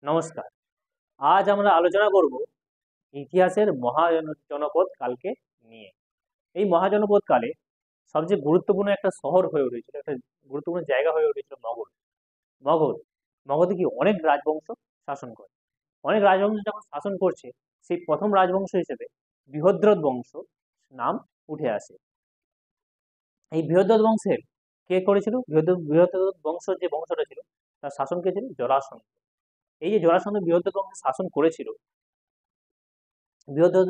নমস্কার। আজ আমরা আলোচনা করব ইতিহাসের মহাজনপদ কালকে নিয়ে। এই মহাজনপদ কালে সবচেয়ে গুরুত্বপূর্ণ একটা শহর হয়ে উঠেছিল, একটা গুরুত্বপূর্ণ জায়গা হয়ে উঠেছিল মগধ। মগধ মগধে কি অনেক রাজবংশ শাসন করে। অনেক রাজবংশ যখন শাসন করছে, সেই প্রথম রাজবংশ হিসেবে বৃহদ্রথ বংশ নাম উঠে আসে। এই বৃহদ্রথ বংশের কে করেছিল? বৃহদ্রথ বংশ যে বংশটা ছিল, তার শাসন কে ছিল? জরাসন্ধ। এই যে জরাসন্ধ বৃহদ্রথ বংশ শাসন করেছিল, বৃহদ্রথ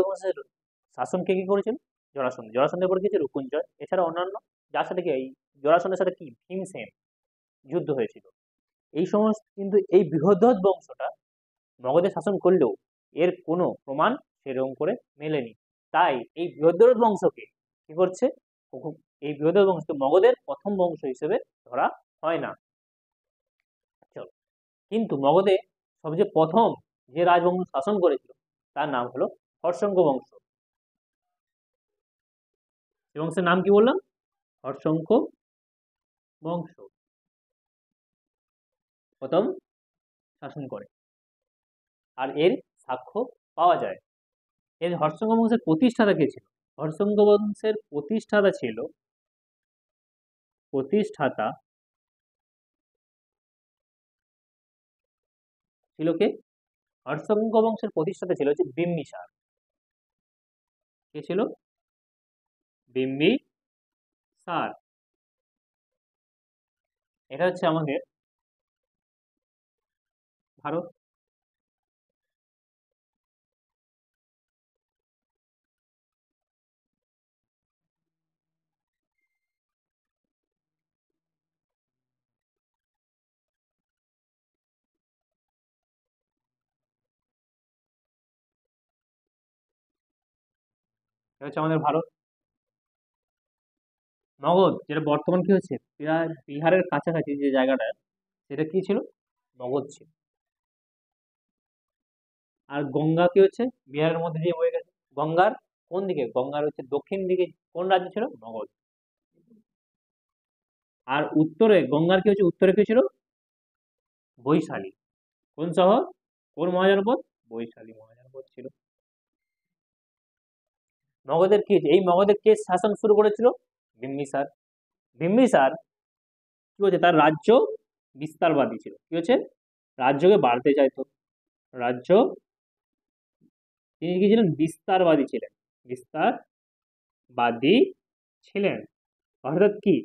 বংশের শাসন কে কি করেছিল? জরাসন্ধ। জরাসন্ধের পরে কি ছিল? রূপঞ্জয়, এছাড়া অন্যান্য, যার সাথে কি এই জরাসন্ধের সাথে কি ভীমসেন যুদ্ধ হয়েছিল। এই সমস্ত, কিন্তু এই বৃহদ্রথ বংশটা মগধে শাসন করলেও এর কোনো প্রমাণ সেরকম করে মেলেনি। তাই এই বৃহদ্রথ বংশকে কি করছে? এই বৃহদ্রথ বংশকে মগধের প্রথম বংশ হিসেবে ধরা হয় না। চলো, কিন্তু মগধে সবচেয়ে প্রথম যে রাজবংশ শাসন করেছিল তার নাম হলো হর্ষঙ্ক বংশ। এই বংশের নাম কি বললাম? হর্ষঙ্ক বংশ প্রথম শাসন করে, আর এর সাক্ষ্য পাওয়া যায়। এর হর্ষঙ্ক বংশের প্রতিষ্ঠাতা কে ছিল? হর্ষঙ্ক বংশের প্রতিষ্ঠাতা ছিল কে? হর্ষঙ্ক বংশের প্রতিষ্ঠাতা ছিল হচ্ছে বিম্বিসার। কে ছিল? বিম্বিসার। এটা হচ্ছে আমাদের ভারত। এটা হচ্ছে আমাদের ভারত। মগধ, যেটা বর্তমান কি হচ্ছে প্রায় বিহারের কাছাকাছি যে জায়গাটা, সেটা কি ছিল? মগধ ছিল। আর গঙ্গা কি হচ্ছে বিহারের মধ্যে দিয়ে বয়ে গেছে। গঙ্গার কোন দিকে? গঙ্গার হচ্ছে দক্ষিণ দিকে কোন রাজ্য ছিল? মগধ। আর উত্তরে গঙ্গার কি হচ্ছে, উত্তরে কি ছিল? বৈশালী। কোন শহর? কোন মহাজনপদ? বৈশালী মহাজনপদ ছিল। মগধের কি হচ্ছে? এই মগধের কে শাসন শুরু করেছিল? বিম্বিসার। বিম্বিসার কি হচ্ছে, তার রাজ্য বিস্তারবাদী ছিল। কি হচ্ছে? রাজ্যকে বাড়তে চাইতো। রাজ্য, তিনি কি ছিলেন? বিস্তারবাদী ছিলেন। বিস্তারবাদী ছিলেন, অর্থাৎ কি,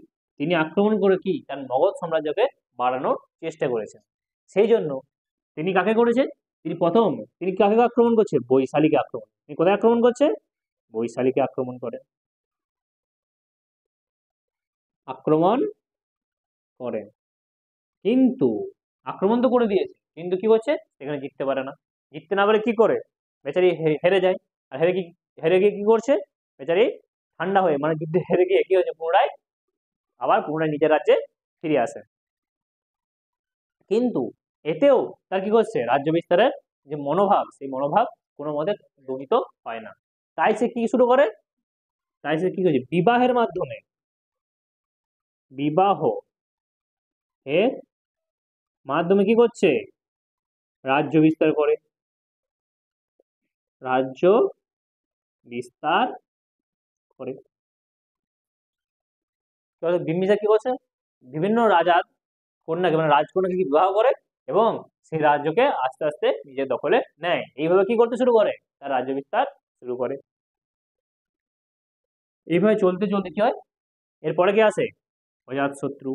তিনি আক্রমণ করে কি তার মগধ সাম্রাজ্যকে বাড়ানোর চেষ্টা করেছেন। সেই জন্য তিনি কাকে করেছেন? তিনি কাকে আক্রমণ করছে? বৈশালীকে আক্রমণ। তিনি কোথায় আক্রমণ করছে? বৈশালীকে আক্রমণ করেন। আক্রমণ করেন, কিন্তু আক্রমণ তো করে দিয়েছে, কিন্তু কি করছে? সেখানে জিততে পারে না। জিততে না পারে কি করে? বেচারি হেরে যায়। আর হেরে গিয়ে কি করছে? বেচারি ঠান্ডা হয়ে, মানে যুদ্ধে হেরে গিয়ে কি হয়েছে, পুনরায় নিজের রাজ্যে ফিরে আসে। কিন্তু এতেও তার কি করছে? রাজ্য বিস্তারের যে মনোভাব, সেই মনোভাব কোনো মতে দমিত হয় না। তাই সে কি শুরু করে? তাই সে কি করছে? বিবাহ এর মাধ্যমে কি করছে? রাজ্য বিস্তার করে। রাজ্য বিস্তার করে। বিম্বিসার কি করছে? বিভিন্ন রাজার কন্যাকে, মানে রাজকন্যাকে কি বিবাহ করে, এবং সেই রাজ্যকে আস্তে আস্তে নিজের দখলে নেয়। এইভাবে কি করতে শুরু করে? তার রাজ্য বিস্তার শুরু করে। এইভাবে চলতে চলতে কি হয়? এরপরে কি আসে? অজাতশত্রু।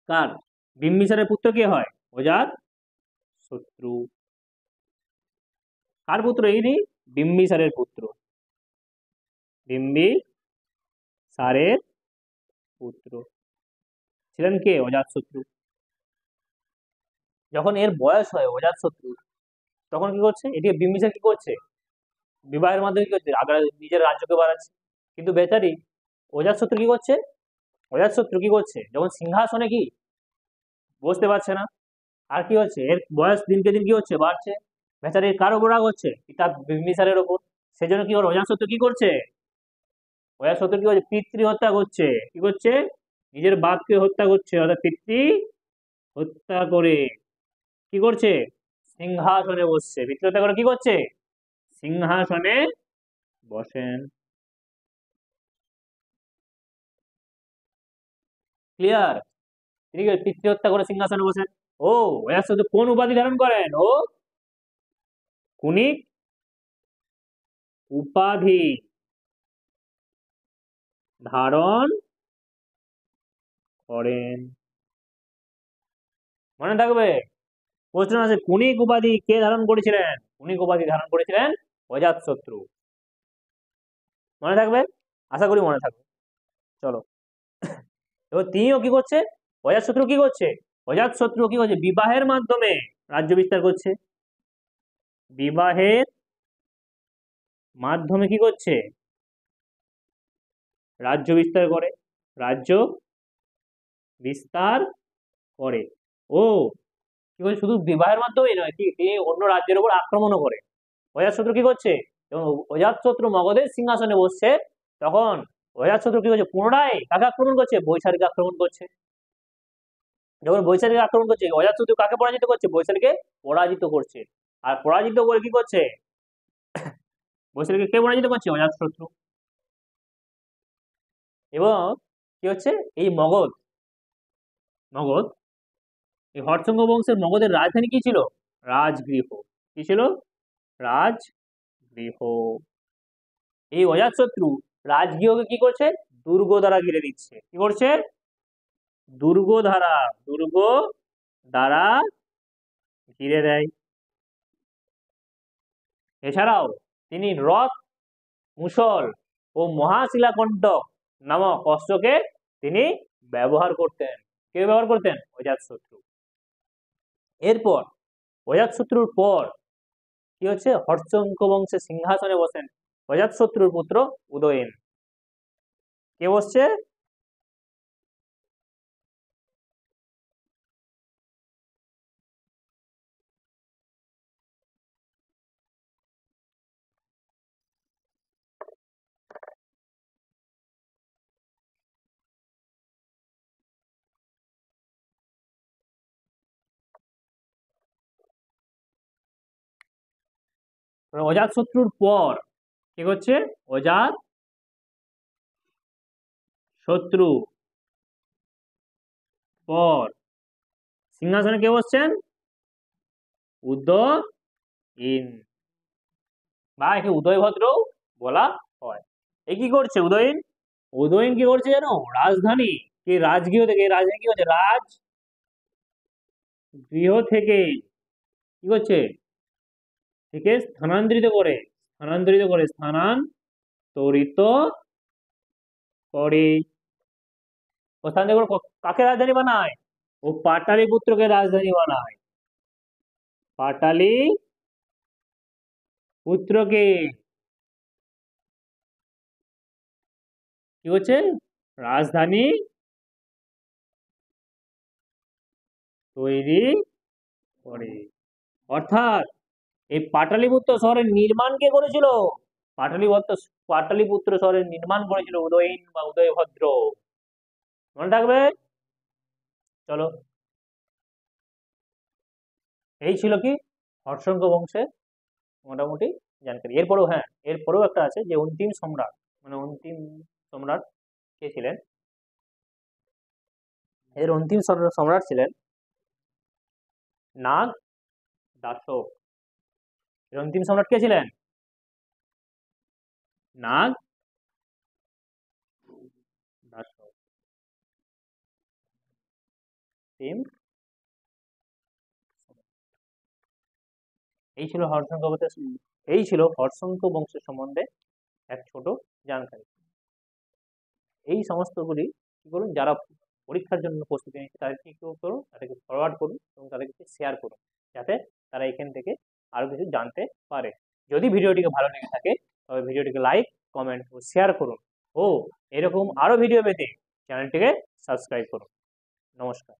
কার? বিম্বিসারের পুত্র কে হয়? অজাত শত্রু। কার পুত্র ইনি? বিম্বিসারের পুত্র। বিম্বিসারের পুত্র ছিলেন কে? অজাতশত্রু। যখন এর বয়স হয় অজাতশত্রু, তখন কি করছে? এদিকে বিম্বিসার কি করছে? বিবাহের মাধ্যমে কি করছে? আগ্রা নিজের রাজ্যকে বাড়াচ্ছে। কিন্তু বেচারি অজাতশত্রু কি করছে? অজাতশত্রু কি করছে? যখন সিংহাসনে কি বসতে পারছে না, আর কি হচ্ছে, এর বয়স দিনকে দিন কি হচ্ছে? বাড়ছে। বেচারির কার উপর রাগ হচ্ছে? পিতা বিম্বিসারের ওপর। সেজন্য কি করে? অজাতশত্রু কি করছে? অজাতশত্রু কি করছে? পিতৃ হত্যা করছে। কি করছে? নিজের বাপকে হত্যা করছে, অর্থাৎ পিতৃ হত্যা করে কি করছে? সিংহাসনে বসছে। পিতৃ হত্যা করে কি করছে? সিংহাসনে বসেন। ক্লিয়ার? তিনি পিতৃ হত্যা করে সিংহাসনে বসেন। ও এর সাথে কোন উপাধি ধারণ করেন? ও কুনিক উপাধি ধারণ করেন। মনে থাকবে, প্রশ্ন আছে কুনিক উপাধি কে ধারণ করেছিলেন? কুনিক উপাধি ধারণ করেছিলেন অজাতশত্রু। মনে থাকবে, আশা করি মনে থাকবে। চলো, এবার তিনিও কি করছে? অজাতশত্রু কি করছে? অজাতশত্রু কি করছে? বিবাহের মাধ্যমে রাজ্য বিস্তার করছে। বিবাহের মাধ্যমে কি করছে? রাজ্য বিস্তার করে। রাজ্য বিস্তার করে। ও কি করছে? শুধু বিবাহের মাধ্যমেই নয়, কি তিনি অন্য রাজ্যের উপর আক্রমণও করে। অজাতশত্রু কি করছে? যখন অজাতশত্রু মগধের সিংহাসনে বসছে, তখন অজাতশত্রু কি করছে? পুনরায় কাকে আক্রমণ করছে? বৈশালীকে আক্রমণ করছে। যখন বৈশালীকে আক্রমণ করছে, অজাতশত্রু কাকে পরাজিত করছে? বৈশালীকে পরাজিত করছে। আর পরাজিত করে কি করছে? বৈশালীকে কে পরাজিত করছে? অজাতশত্রু। এবং কি হচ্ছে? এই মগধ মগধ এই হর্ষঙ্গ বংশের মগধের রাজধানী কি ছিল? রাজগৃহ। কি ছিল? রাজগৃহ। এই অজাতশত্রু রাজগৃহকে কি করছে? দুর্গ দ্বারা ঘিরে দিচ্ছে। কি করছে? দুর্গ দ্বারা ঘিরে দেয়। এছাড়াও তিনি রথ, মুসল ও মহাশিলাকণ্টক নামক অস্ত্রকে তিনি ব্যবহার করতেন। কে ব্যবহার করতেন? অজাতশত্রু। এরপর অজাতশত্রুর পর কি হচ্ছে? হর্ষঙ্ক বংশের সিংহাসনে বসেন অজাতশত্রুর পুত্র উদয়ন। কে বসছে? অজাতশত্রুর পর কি হচ্ছে? অজাত শত্রু পর সিংহাসনে কে বসছেন? উদয়ন, বা একে উদয়ভদ্র বলা হয়। এ কি করছে উদয়ন? উদয়ন কি করছে জানো? রাজধানী কি রাজগৃহ থেকে, রাজধানী কি হচ্ছে? রাজগৃহ থেকে কি করছে? থেকে স্থানান্তরিত করে। কাকে রাজধানী বানায়? ও পাটালিপুত্রকে রাজধানী বানায়। পাটালি পুত্রকে কি হচ্ছে? রাজধানী তৈরি করে। অর্থাৎ এই পাটালিপুত্র শহরের নির্মাণ কে করেছিল? পাটালিপুত্র শহরের নির্মাণ করেছিল উদয়ন বা উদয়ভদ্র। মনে থাকবে। চলো, এই ছিল কি হর্ষঙ্ক বংশের মোটামুটি জানকারি। এরপরেও একটা আছে যে অন্তিম সম্রাট, মানে অন্তিম সম্রাট কে ছিলেন? এর অন্তিম সম্রাট ছিলেন নাগ দাশক। এর অন্তিম সম্রাট কে ছিলেন? নাগ দাশক। টিম এই ছিল হর্ষঙ্ক বংশের সম্বন্ধে এক ছোট জানকারি। এই সমস্তগুলি কি করুন, যারা পরীক্ষার জন্য প্রস্তুতি নিচ্ছে তাদেরকে কি করুন, তাদেরকে ফরওয়ার্ড করুন এবং তাদেরকে শেয়ার করুন, যাতে তারা এখান থেকে আরো কিছু জানতে পারে। যদি ভিডিওটিকে ভালো লেগে থাকে তবে ভিডিওটিকে লাইক, কমেন্ট ও শেয়ার করুন। ও এরকম আরো ভিডিও পেতে চ্যানেলটিকে সাবস্ক্রাইব করুন। নমস্কার।